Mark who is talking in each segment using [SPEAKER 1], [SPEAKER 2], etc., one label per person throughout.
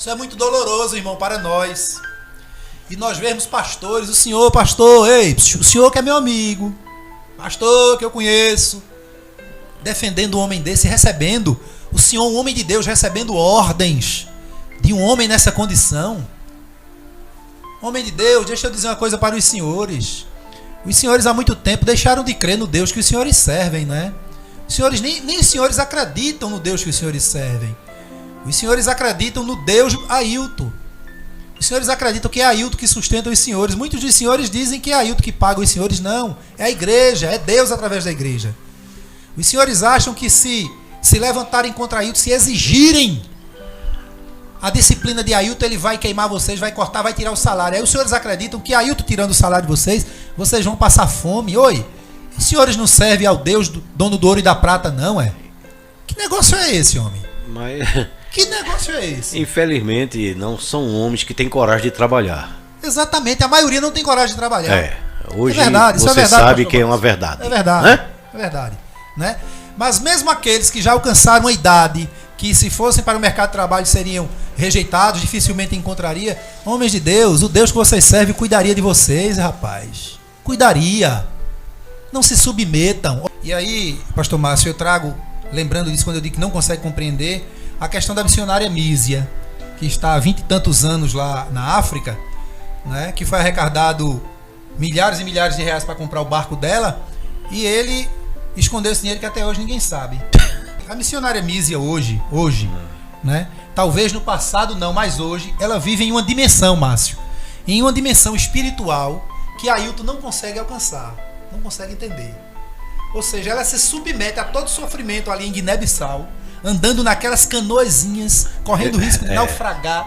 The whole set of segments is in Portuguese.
[SPEAKER 1] Isso é muito doloroso, irmão, para nós. E nós vemos pastores, o senhor, pastor, ei, o senhor que é meu amigo, pastor que eu conheço, defendendo um homem desse, recebendo, o senhor, um homem de Deus, recebendo ordens de um homem nessa condição. Homem de Deus, deixa eu dizer uma coisa para os senhores. Os senhores há muito tempo deixaram de crer no Deus que os senhores servem, né? Os senhores, nem os senhores acreditam no Deus que os senhores servem. Os senhores acreditam no Deus Ailton. Os senhores acreditam que é Ailton que sustenta os senhores. Muitos dos senhores dizem que é Ailton que paga os senhores. Não, é a igreja, é Deus através da igreja. Os senhores acham que se levantarem contra Ailton, se exigirem a disciplina de Ailton, ele vai queimar vocês, vai cortar, vai tirar o salário. Aí os senhores acreditam que Ailton tirando o salário de vocês, vocês vão passar fome. Oi, os senhores não servem ao Deus dono do ouro e da prata, não é? Que negócio é esse, homem? Que negócio é esse?
[SPEAKER 2] Infelizmente, não são homens que têm coragem de trabalhar.
[SPEAKER 1] Exatamente, a maioria não tem coragem de trabalhar.
[SPEAKER 2] Hoje
[SPEAKER 1] é verdade,
[SPEAKER 2] você
[SPEAKER 1] isso é verdade,
[SPEAKER 2] sabe que é uma verdade.
[SPEAKER 1] É verdade, é verdade. Né? Mas mesmo aqueles que já alcançaram a idade, que se fossem para o mercado de trabalho seriam rejeitados, dificilmente encontraria, homens de Deus, o Deus que vocês servem cuidaria de vocês, rapaz. Cuidaria. Não se submetam. E aí, pastor Márcio, eu trago, lembrando disso quando eu digo que não consegue compreender, a questão da missionária Mísia, que está há 20 e tantos anos lá na África, né, que foi arrecadado milhares e milhares de reais para comprar o barco dela, e ele escondeu esse dinheiro que até hoje ninguém sabe. A missionária Mísia hoje, né, talvez no passado não, mas hoje, ela vive em uma dimensão, Márcio, em uma dimensão espiritual que Ailton não consegue alcançar, não consegue entender. Ou seja, ela se submete a todo sofrimento ali em Guiné-Bissau, andando naquelas canoezinhas, correndo o risco de naufragar,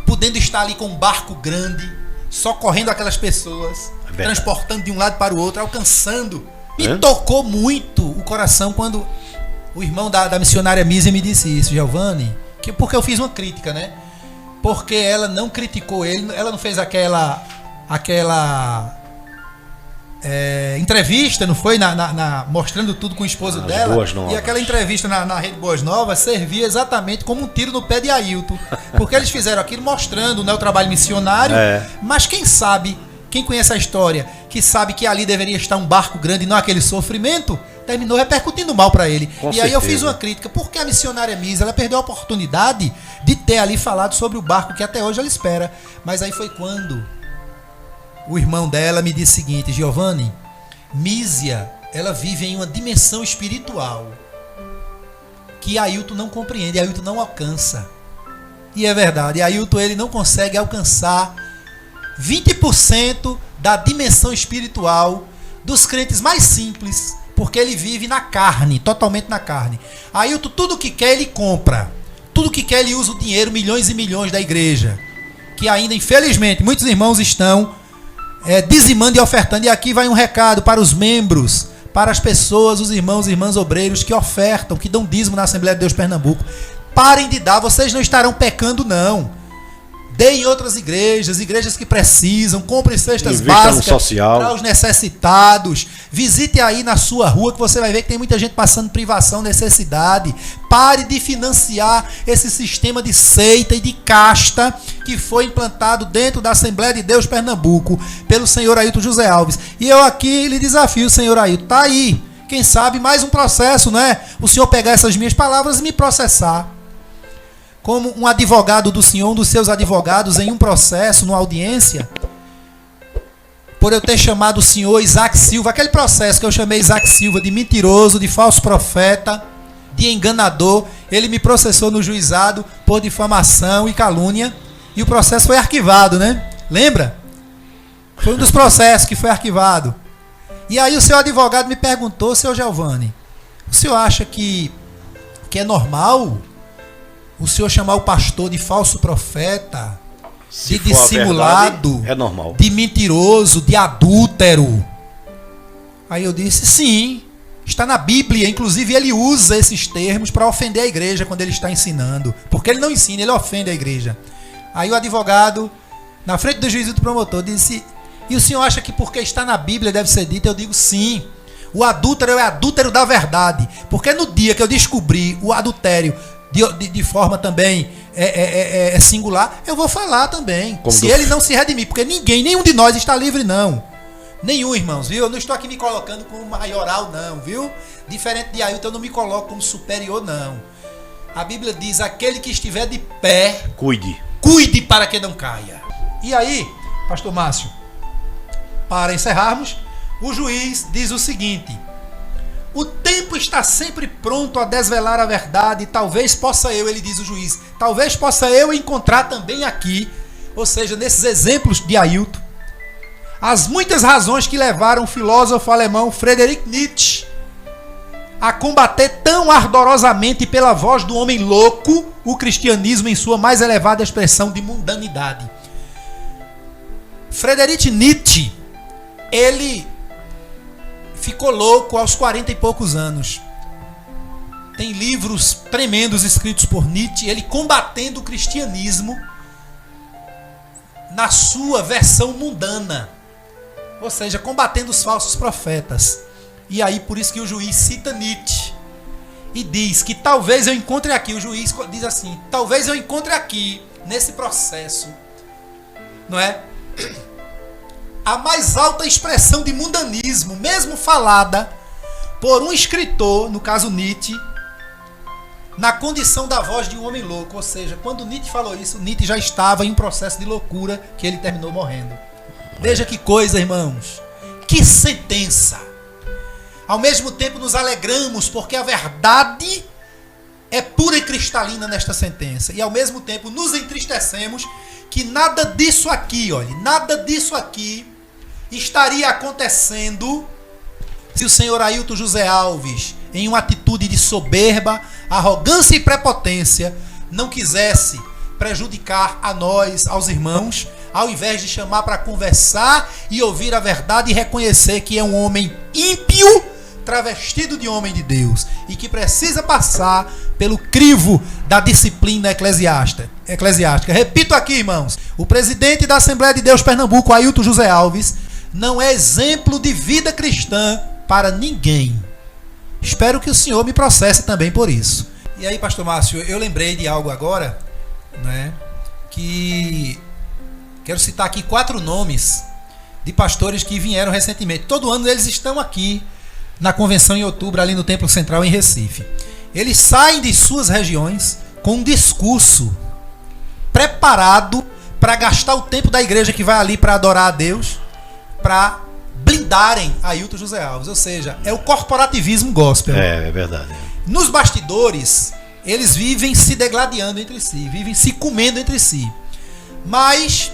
[SPEAKER 1] podendo estar ali com um barco grande, socorrendo aquelas pessoas, transportando de um lado para o outro, alcançando. Me tocou muito o coração quando o irmão da missionária Mísia me disse isso, Giovanni, porque eu fiz uma crítica, né? Porque ela não criticou ele, ela não fez aquela entrevista, não foi? Mostrando tudo com o esposo dela. E aquela entrevista na Rede Boas Novas servia exatamente como um tiro no pé de Ailton. Porque eles fizeram aquilo mostrando, né, o trabalho missionário. Mas quem sabe, quem conhece a história, que sabe que ali deveria estar um barco grande e não aquele sofrimento, terminou repercutindo mal para ele. Aí eu fiz uma crítica, porque a missionária Mísia, ela perdeu a oportunidade de ter ali falado sobre o barco que até hoje ela espera. Mas aí foi quando o irmão dela me disse o seguinte: Giovanni, Mísia, ela vive em uma dimensão espiritual que Ailton não compreende, Ailton não alcança. E é verdade, Ailton ele não consegue alcançar 20% da dimensão espiritual dos crentes mais simples, porque ele vive na carne, totalmente na carne. Ailton, tudo que quer ele compra, tudo que quer ele usa o dinheiro, milhões e milhões da igreja, que ainda infelizmente muitos irmãos estão dizimando e ofertando. E aqui vai um recado para os membros, para as pessoas, os irmãos e irmãs obreiros que ofertam, que dão dízimo na Assembleia de Deus Pernambuco. Parem de dar, vocês não estarão pecando não. Deem em outras igrejas que precisam, comprem cestas básicas para os necessitados. Visite aí na sua rua que você vai ver que tem muita gente passando privação, necessidade. Pare de financiar esse sistema de seita e de casta que foi implantado dentro da Assembleia de Deus Pernambuco pelo senhor Ailton José Alves. E eu aqui lhe desafio, senhor Ailton, tá aí. Quem sabe mais um processo, né? O senhor pegar essas minhas palavras e me processar. Como um advogado do senhor, um dos seus advogados em um processo, numa audiência, por eu ter chamado o senhor Isaac Silva, aquele processo que eu chamei Isaac Silva de mentiroso, de falso profeta, de enganador, ele me processou no juizado por difamação e calúnia, e o processo foi arquivado, né? Lembra? Foi um dos processos que foi arquivado. E aí o seu advogado me perguntou: senhor Giovanni, o senhor acha que é normal o senhor chamar o pastor de falso profeta, de dissimulado,
[SPEAKER 2] verdade, é normal,
[SPEAKER 1] de mentiroso, de adúltero? Aí eu disse: sim, está na Bíblia, inclusive ele usa esses termos para ofender a igreja quando ele está ensinando, porque ele não ensina, ele ofende a igreja. Aí o advogado, na frente do juiz e do promotor, disse: e o senhor acha que porque está na Bíblia deve ser dito? Eu digo: sim, o adúltero é adúltero da verdade, porque no dia que eu descobri o adultério de forma também é singular, eu vou falar também.
[SPEAKER 2] Como
[SPEAKER 1] se ele não se redimir, porque nenhum de nós está livre, não. Nenhum, irmãos, viu? Eu não estou aqui me colocando como maioral, não, viu? Diferente de Ailton, eu não me coloco como superior, não. A Bíblia diz, aquele que estiver de pé, cuide para que não caia. E aí, pastor Márcio, para encerrarmos, o juiz diz o seguinte: o tempo está sempre pronto a desvelar a verdade, talvez possa eu, ele diz o juiz, talvez possa eu encontrar também aqui, ou seja, nesses exemplos de Ailton, as muitas razões que levaram o filósofo alemão Friedrich Nietzsche a combater tão ardorosamente pela voz do homem louco o cristianismo em sua mais elevada expressão de mundanidade. Friedrich Nietzsche, ele ficou louco aos 40 e poucos anos. Tem livros tremendos escritos por Nietzsche, ele combatendo o cristianismo na sua versão mundana, ou seja, combatendo os falsos profetas. E aí por isso que o juiz cita Nietzsche e diz que talvez eu encontre aqui, o juiz diz assim, talvez eu encontre aqui, nesse processo, não é? A mais alta expressão de mundanismo, mesmo falada por um escritor, no caso Nietzsche, na condição da voz de um homem louco. Ou seja, quando Nietzsche falou isso, Nietzsche já estava em um processo de loucura que ele terminou morrendo. Veja que coisa, irmãos. Que sentença. Ao mesmo tempo nos alegramos porque a verdade é pura e cristalina nesta sentença. E ao mesmo tempo nos entristecemos que nada disso aqui, olha, nada disso aqui estaria acontecendo se o senhor Ailton José Alves, em uma atitude de soberba, arrogância e prepotência, não quisesse prejudicar a nós, aos irmãos, ao invés de chamar para conversar e ouvir a verdade e reconhecer que é um homem ímpio, travestido de homem de Deus, e que precisa passar pelo crivo da disciplina eclesiástica. Repito aqui, irmãos, o presidente da Assembleia de Deus Pernambuco, Ailton José Alves, não é exemplo de vida cristã para ninguém. Espero que o senhor me processe também por isso. E aí, pastor Márcio, eu lembrei de algo agora, né, que quero citar aqui 4 nomes de pastores que vieram recentemente. Todo ano eles estão aqui na convenção em outubro, ali no Templo Central em Recife. Eles saem de suas regiões com um discurso preparado para gastar o tempo da igreja que vai ali para adorar a Deus, para blindarem Ailton José Alves. Ou seja, é o corporativismo gospel.
[SPEAKER 2] É verdade.
[SPEAKER 1] Nos bastidores, eles vivem se degladiando entre si, vivem se comendo entre si. Mas,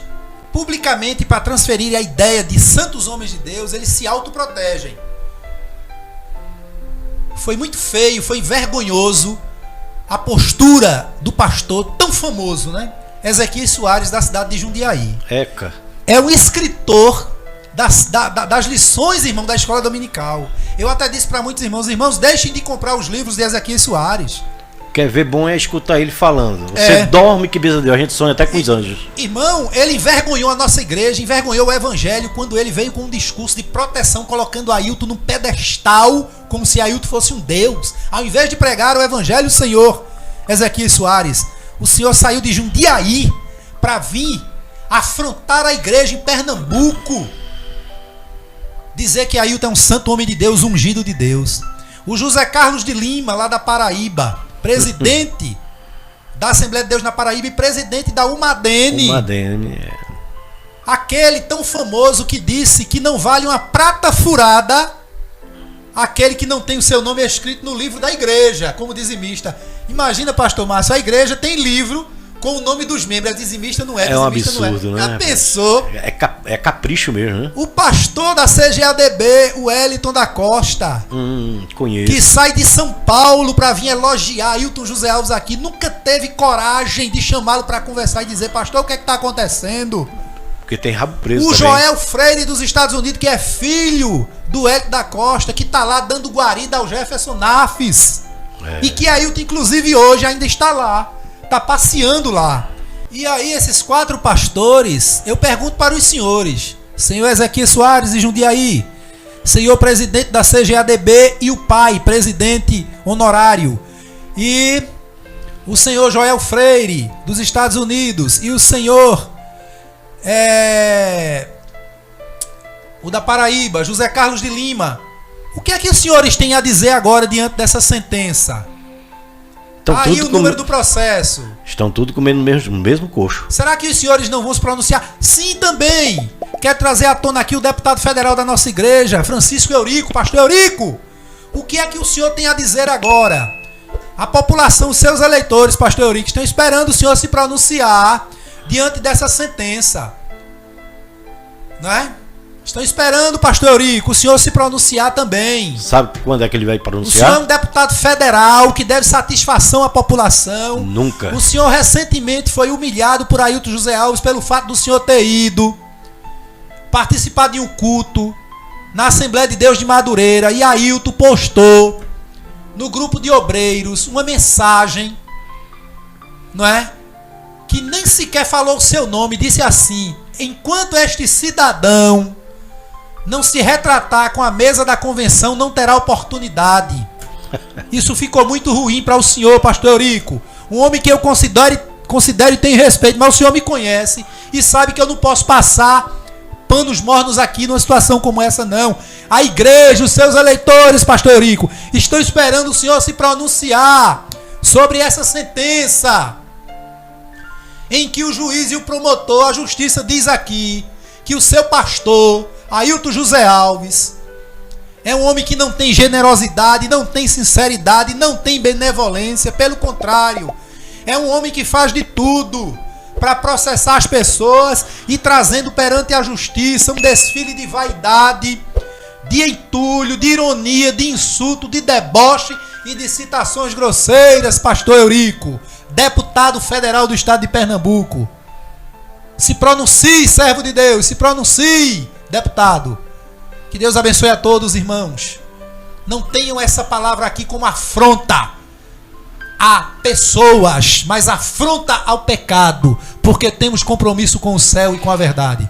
[SPEAKER 1] publicamente, para transferir a ideia de santos homens de Deus, eles se autoprotegem. Foi muito feio, foi vergonhoso a postura do pastor tão famoso, né? Ezequiel Soares, da cidade de Jundiaí. É um escritor das lições, irmão, da escola dominical. Eu até disse para muitos irmãos, deixem de comprar os livros de Ezequiel Soares.
[SPEAKER 2] Quer ver bom é escutar ele falando. Você dorme que bisa Deus, a gente sonha até com os anjos.
[SPEAKER 1] Irmão, ele envergonhou a nossa igreja, envergonhou o evangelho quando ele veio com um discurso de proteção, colocando Ailton num pedestal, como se Ailton fosse um Deus. Ao invés de pregar o evangelho, o senhor Ezequiel Soares, o senhor saiu de Jundiaí para vir afrontar a igreja em Pernambuco, dizer que Ailton é um santo homem de Deus, ungido de Deus. O José Carlos de Lima, lá da Paraíba, presidente da Assembleia de Deus na Paraíba e presidente da Umadene. Aquele tão famoso que disse que não vale uma prata furada aquele que não tem o seu nome escrito no livro da igreja, como dizimista. Imagina, pastor Márcio, a igreja tem livro com o nome dos membros, a dizimista não é,
[SPEAKER 2] é um absurdo,
[SPEAKER 1] não
[SPEAKER 2] é.
[SPEAKER 1] Já pensou?
[SPEAKER 2] É capricho mesmo, né?
[SPEAKER 1] O pastor da CGADB, o Wellington da Costa,
[SPEAKER 2] conheço,
[SPEAKER 1] que sai de São Paulo para vir elogiar Ailton José Alves aqui, nunca teve coragem de chamá-lo para conversar e dizer, pastor, o que é que está acontecendo?
[SPEAKER 2] Porque tem rabo preso
[SPEAKER 1] o
[SPEAKER 2] também.
[SPEAKER 1] Joel Freire dos Estados Unidos, que é filho do Wellington da Costa, que está lá dando guarida ao Jefferson Nafis, e que Ailton, inclusive, hoje ainda está lá, está passeando lá. E aí esses 4 pastores, eu pergunto para os senhores, senhor Ezequiel Soares de Jundiaí, senhor presidente da CGADB e o pai, presidente honorário, e o senhor Joel Freire, dos Estados Unidos, e o senhor o da Paraíba, José Carlos de Lima. O que é que os senhores têm a dizer agora diante dessa sentença? Aí o número do processo.
[SPEAKER 2] Estão tudo comendo no mesmo coxo.
[SPEAKER 1] Será que os senhores não vão se pronunciar? Sim, também. Quer trazer à tona aqui o deputado federal da nossa igreja, Francisco Eurico, pastor Eurico. O que é que o senhor tem a dizer agora? A população, os seus eleitores, pastor Eurico, estão esperando o senhor se pronunciar diante dessa sentença. Não é? Estão esperando, pastor Eurico, o senhor se pronunciar também.
[SPEAKER 2] Sabe quando é que ele vai pronunciar?
[SPEAKER 1] O senhor é um deputado federal que deve satisfação à população.
[SPEAKER 2] Nunca.
[SPEAKER 1] O senhor recentemente foi humilhado por Ailton José Alves pelo fato do senhor ter ido participar de um culto na Assembleia de Deus de Madureira, e Ailton postou no grupo de obreiros uma mensagem, não é? Que nem sequer falou o seu nome, disse assim: enquanto este cidadão não se retratar com a mesa da convenção, não terá oportunidade. Isso ficou muito ruim para o senhor, pastor Eurico. Um homem que eu considero e tenho respeito, mas o senhor me conhece e sabe que eu não posso passar panos mornos aqui numa situação como essa, não. A igreja, os seus eleitores, pastor Eurico, estão esperando o senhor se pronunciar sobre essa sentença, em que o juiz e o promotor, a justiça diz aqui que o seu pastor Ailton José Alves é um homem que não tem generosidade, não tem sinceridade, não tem benevolência. Pelo contrário, é um homem que faz de tudo para processar as pessoas e trazendo perante a justiça um desfile de vaidade, de entulho, de ironia, de insulto, de deboche e de citações grosseiras. Pastor Eurico, deputado federal do estado de Pernambuco, se pronuncie, servo de Deus, se pronuncie, deputado. Que Deus abençoe a todos, irmãos. Não tenham essa palavra aqui como afronta a pessoas, mas afronta ao pecado, porque temos compromisso com o céu e com a verdade.